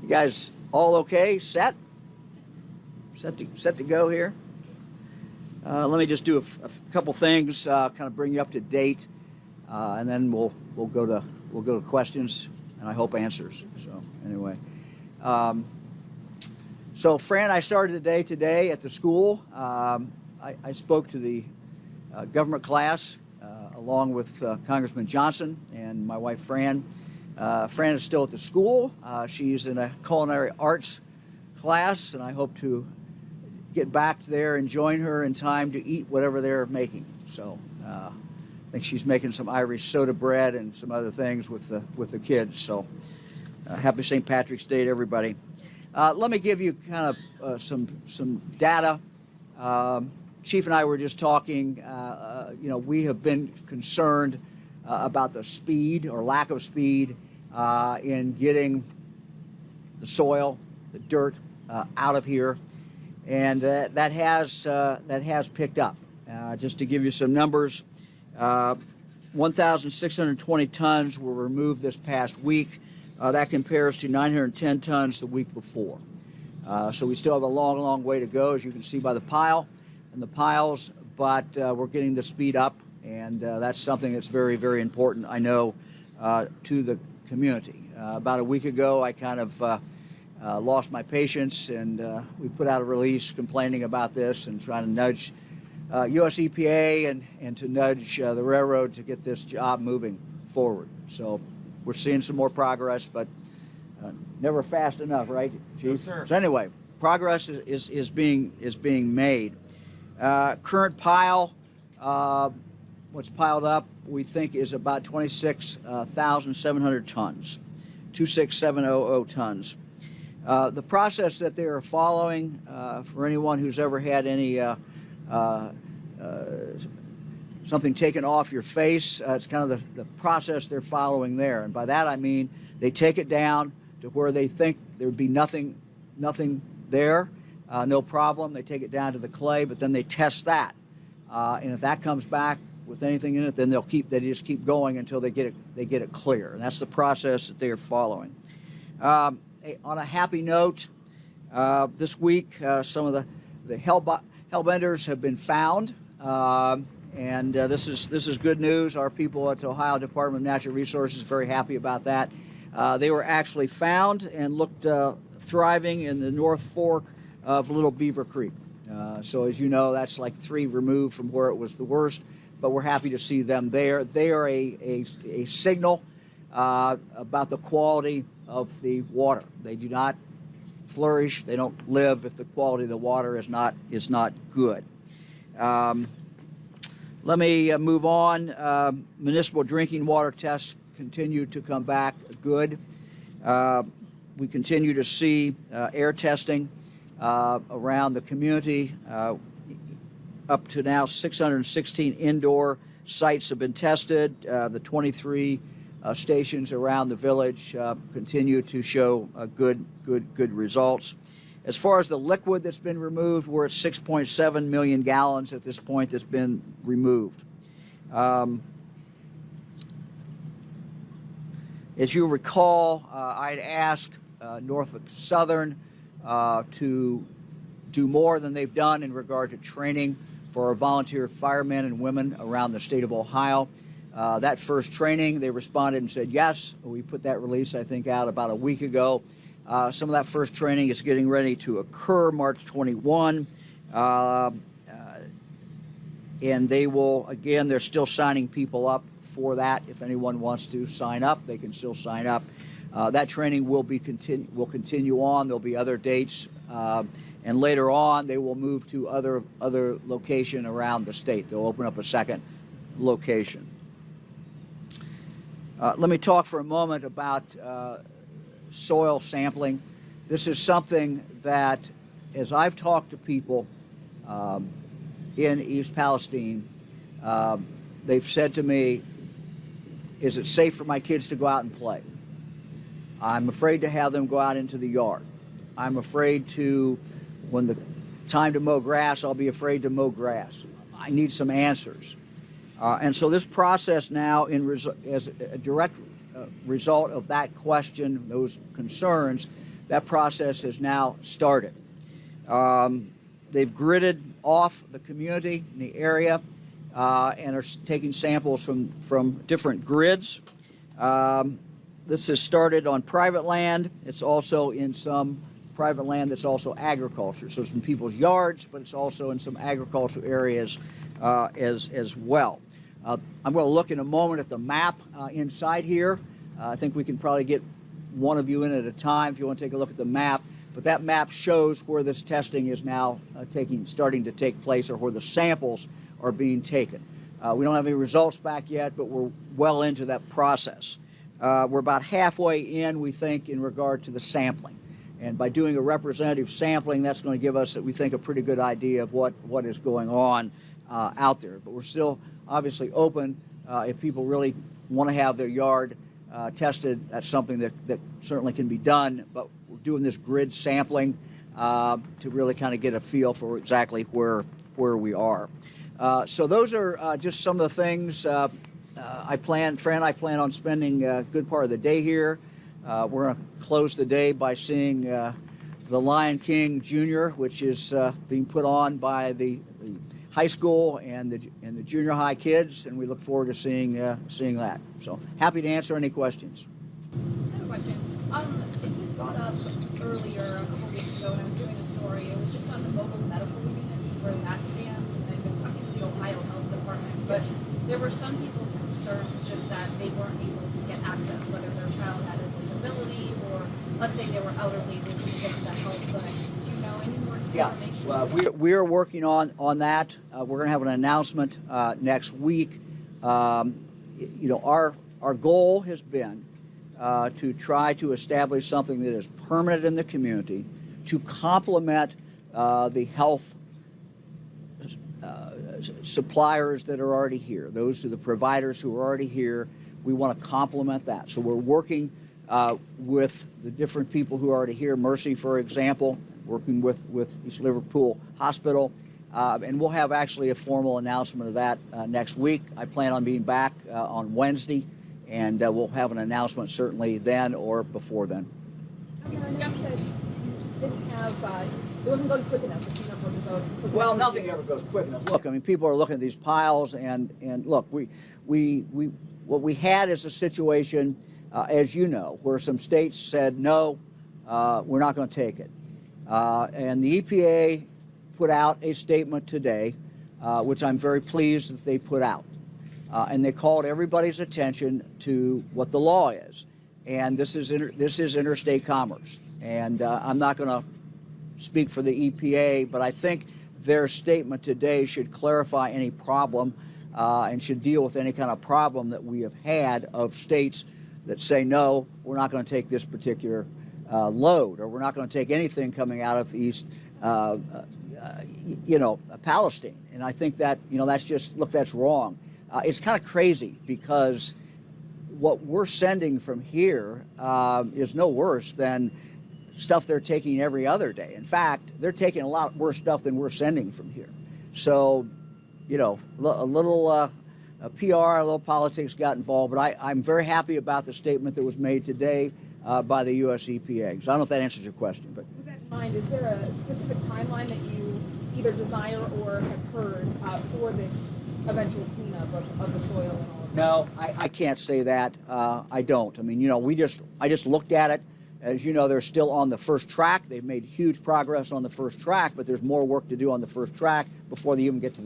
You guys all okay? Set to go here? Let me just do a couple things, kind of bring you up to date, and then we'll go to questions and I hope answers. So anyway, so Fran and I started the day today at the school. I spoke to the government class along with Congressman Johnson and my wife Fran. Fran is still at the school. She's in a culinary arts class, and I hope to get back there and join her in time to eat whatever they're making. So I think she's making some Irish soda bread and some other things with the kids. So happy St. Patrick's Day to everybody. Let me give you kind of some data. Chief and I were just talking. We have been concerned about the speed or lack of speed in getting the soil, the dirt out of here, and that has picked up. Just to give you some numbers, 1,620 tons were removed this past week. That compares to 910 tons the week before. So we still have a long way to go, as you can see by the pile and the piles, but we're getting the speed up, and that's something that's very important, I know, to the community. About a week ago, I kind of lost my patience, and we put out a release complaining about this and trying to nudge U.S. EPA and to nudge the railroad to get this job moving forward. So we're seeing some more progress, but never fast enough, right, Chief? Yes, sir. So anyway, progress is being made. Current pile, what's piled up, we think is about 26,700 tons, 26,700 tons. The process that they are following, for anyone who's ever had any something taken off your face, it's kind of the process they're following there. And by that I mean they take it down to where they think there would be nothing there, no problem. They take it down to the clay, but then they test that. And if that comes back with anything in it, then they just keep going until they get it clear. And that's the process that they are following. On a happy note, this week some of the hellbenders have been found, and this is good news. Our people at the Ohio Department of Natural Resources are very happy about that. They were actually found and looked thriving in the North Fork of Little Beaver Creek. So as you know, that's like 3 removed from where it was the worst, but we're happy to see them there. They are a signal about the quality of the water. They do not flourish, they don't live if the quality of the water is not good. Let me move on. Municipal drinking water tests continue to come back good. We continue to see air testing around the community. Up to now, 616 indoor sites have been tested. The 23 stations around the village continue to show good results. As far as the liquid that's been removed, we're at 6.7 million gallons at this point that's been removed. As you recall, I'd asked Norfolk Southern to do more than they've done in regard to training for our volunteer firemen and women around the state of Ohio. That first training, they responded and said yes. We put that release, I think, out about a week ago. Some of that first training is getting ready to occur March 21. And they will, again, they're still signing people up for that. If anyone wants to sign up, they can still sign up. That training will continue on. There'll be other dates. And later on, they will move to other location around the state. They'll open up a second location. Let me talk for a moment about soil sampling. This is something that, as I've talked to people in East Palestine, they've said to me, is it safe for my kids to go out and play? I'm afraid to have them go out into the yard. I'm afraid to, when the time to mow grass, I'll be afraid to mow grass. I need some answers. And so this process now, as a direct result of that question, those concerns, That process has now started. They've gridded off the community in the area and are taking samples from different grids. This has started on private land. It's also in some private land that's also agriculture. So it's in people's yards, but it's also in some agricultural areas as well. I'm going to look in a moment at the map inside here. I think we can probably get one of you in at a time if you want to take a look at the map. But that map shows where this testing is now starting to take place, or where the samples are being taken. We don't have any results back yet, but we're well into that process. We're about halfway in, we think, in regard to the sampling. And by doing a representative sampling, that's going to give us, we think, a pretty good idea of what is going on out there. But we're still obviously open if people really want to have their yard tested. That's something that certainly can be done. But we're doing this grid sampling to really kind of get a feel for exactly where we are. So those are just some of the things Fran and I plan on spending a good part of the day here. We're going to close the day by seeing The Lion King Jr., which is being put on by the high school and the junior high kids, and we look forward to seeing that. So happy to answer any questions. I have a question. It was brought up earlier a couple of weeks ago when I was doing a story. It was just on the mobile medical units and where that stands, and I've been talking to the Ohio Health Department, but there were some people's concerns just that they weren't able to get access, whether their child had a disability or, let's say, they were elderly, they couldn't get to that health clinic. Do you know any more information? Well, we are working on that. We're going to have an announcement next week. Our goal has been to try to establish something that is permanent in the community to complement the health suppliers that are already here. Those are the providers who are already here. We want to complement that. So we're working with the different people who are already here. Mercy, for example, working with East Liverpool Hospital. And we'll have actually a formal announcement of that next week. I plan on being back on Wednesday, and we'll have an announcement certainly then or before then. Okay, I know you said you didn't have, it wasn't going quick enough. The cleanup wasn't going quick enough. Well, nothing ever goes quick enough. Look, I mean, people are looking at these piles, and look, what we had is a situation, as you know, where some states said, no, we're not going to take it. And the EPA put out a statement today, which I'm very pleased that they put out. And they called everybody's attention to what the law is. And this is interstate commerce. And I'm not going to speak for the EPA, but I think their statement today should clarify any problem and should deal with any kind of problem that we have had of states that say, no, we're not going to take this particular load, or we're not going to take anything coming out of East Palestine. And I think that, that's just, look, that's wrong. It's kind of crazy because what we're sending from here is no worse than stuff they're taking every other day. In fact, they're taking a lot worse stuff than we're sending from here. So, a little PR, a little politics got involved, but I'm very happy about the statement that was made today by the U.S. EPA. So I don't know if that answers your question. But with that in mind, is there a specific timeline that you either desire or have heard for this eventual cleanup of the soil and all of that? No, I can't say that. I don't. I mean, I just looked at it. As you know, they're still on the first track. They've made huge progress on the first track, but there's more work to do on the first track before they even get to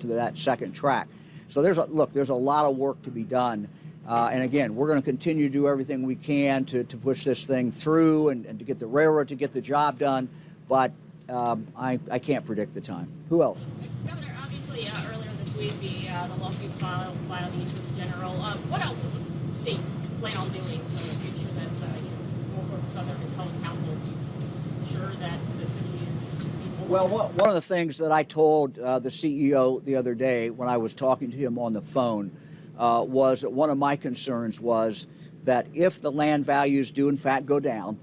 that second track. So there's a lot of work to be done. And again, we're going to continue to do everything we can to push this thing through and to get the railroad to get the job done. But I can't predict the time. Who else? Governor, obviously earlier this week the lawsuit filed by the Attorney General. What else does the state plan on doing to make sure that Norfolk Southern is held accountable to ensure that the city is? Well, one of the things that I told the CEO the other day when I was talking to him on the phone was that one of my concerns was that if the land values do in fact go down,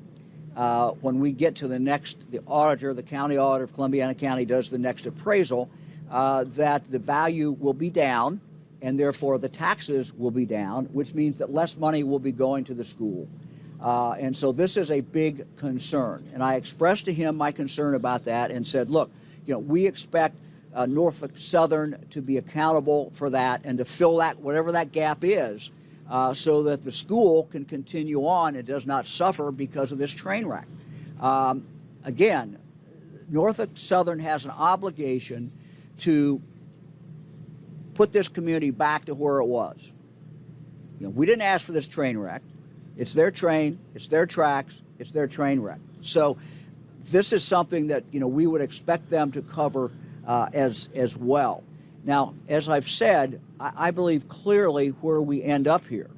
when we get to the auditor, the county auditor of Columbiana County does the next appraisal, that the value will be down and therefore the taxes will be down, which means that less money will be going to the school. And so this is a big concern. And I expressed to him my concern about that and said, look, we expect Norfolk Southern to be accountable for that and to fill that, whatever that gap is, so that the school can continue on and does not suffer because of this train wreck. Again, Norfolk Southern has an obligation to put this community back to where it was. We didn't ask for this train wreck. It's their train, it's their tracks, it's their train wreck. So this is something that we would expect them to cover as well. Now, as I've said, I believe clearly where we end up here,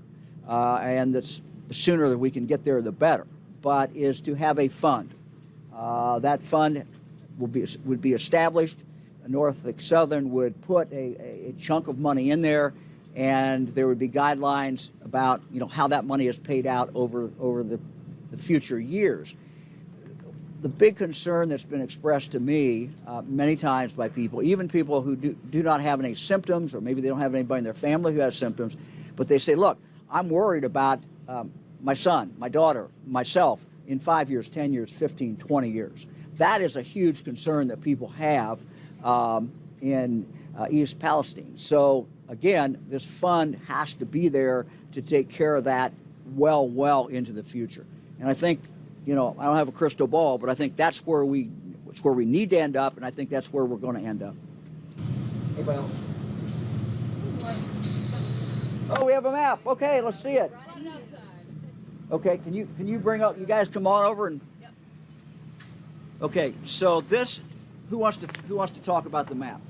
and the sooner that we can get there, the better, but is to have a fund. That fund would be established. Norfolk Southern would put a chunk of money in there, and there would be guidelines about how that money is paid out over the future years. The big concern that's been expressed to me many times by people, even people who do not have any symptoms, or maybe they don't have anybody in their family who has symptoms, but they say, look, I'm worried about my son, my daughter, myself in 5 years, 10 years, 15, 20 years. That is a huge concern that people have in East Palestine. So again, this fund has to be there to take care of that well into the future. And I think, I don't have a crystal ball, but I think that's where we need to end up, and I think that's where we're going to end up. Anybody else? Oh, we have a map. Okay, let's see it. Okay, can you bring up? You guys come on over and. Okay, so this. Who wants to talk about the map?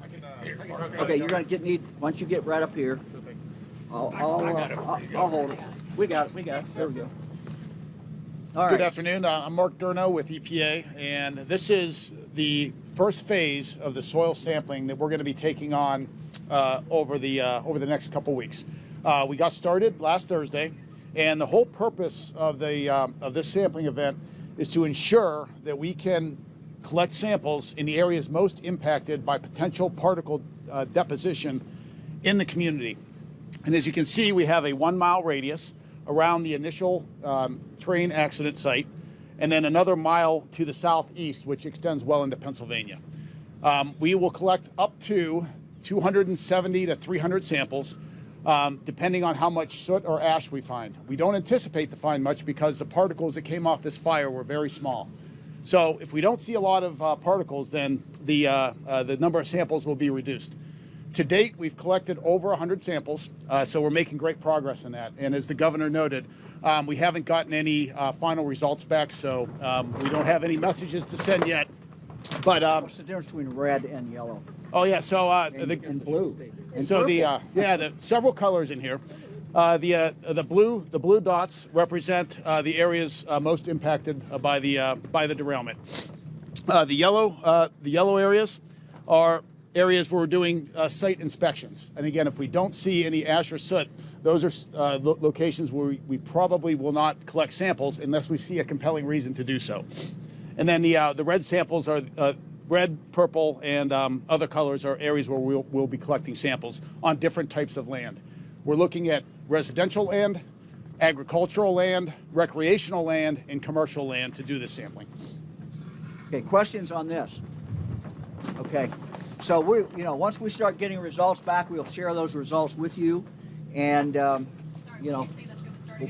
Okay, you're going to need. Why don't you get right up here? I'll hold it. We got it. There we go. All right. Good afternoon. I'm Mark Durno with EPA, and this is the first phase of the soil sampling that we're going to be taking on over the next couple weeks. We got started last Thursday, and the whole purpose of this sampling event is to ensure that we can collect samples in the areas most impacted by potential particle deposition in the community. And as you can see, we have a 1 mile radius around the initial train accident site, and then another mile to the southeast, which extends well into Pennsylvania. We will collect up to 270 to 300 samples, depending on how much soot or ash we find. We don't anticipate to find much because the particles that came off this fire were very small. So if we don't see a lot of particles, then the number of samples will be reduced. To date, we've collected over 100 samples, so we're making great progress in that. And as the governor noted, we haven't gotten any final results back, so we don't have any messages to send yet. But what's the difference between red and yellow? Oh yeah, so and blue. And so purple. the several colors in here. The blue dots represent the areas most impacted by the derailment. The yellow areas are areas where we're doing site inspections. And again, if we don't see any ash or soot, those are locations where we probably will not collect samples unless we see a compelling reason to do so. And then the red samples are red, purple, and other colors are areas where we'll be collecting samples on different types of land. We're looking at residential land, agricultural land, recreational land, and commercial land to do this sampling. Okay, questions on this? Okay, so once we start getting results back, we'll share those results with you, and we'll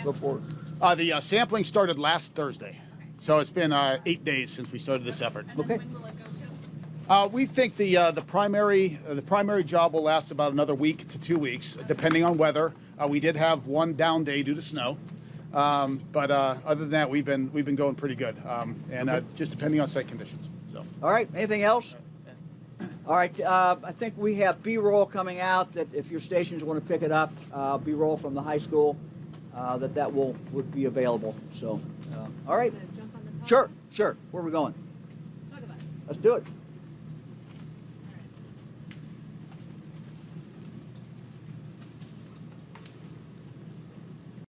go forward. The sampling started last Thursday, so it's been 8 days since we started this effort. Okay. We think the primary job will last about another week to 2 weeks, depending on weather. We did have one down day due to snow, but other than that, we've been going pretty good, and just depending on site conditions. So. All right. Anything else? All right. I think we have B-roll coming out. That if your stations want to pick it up, B-roll from the high school, that would be available. So, all right. Jump on the top. Sure. Where are we going? Talk about it. Let's do it.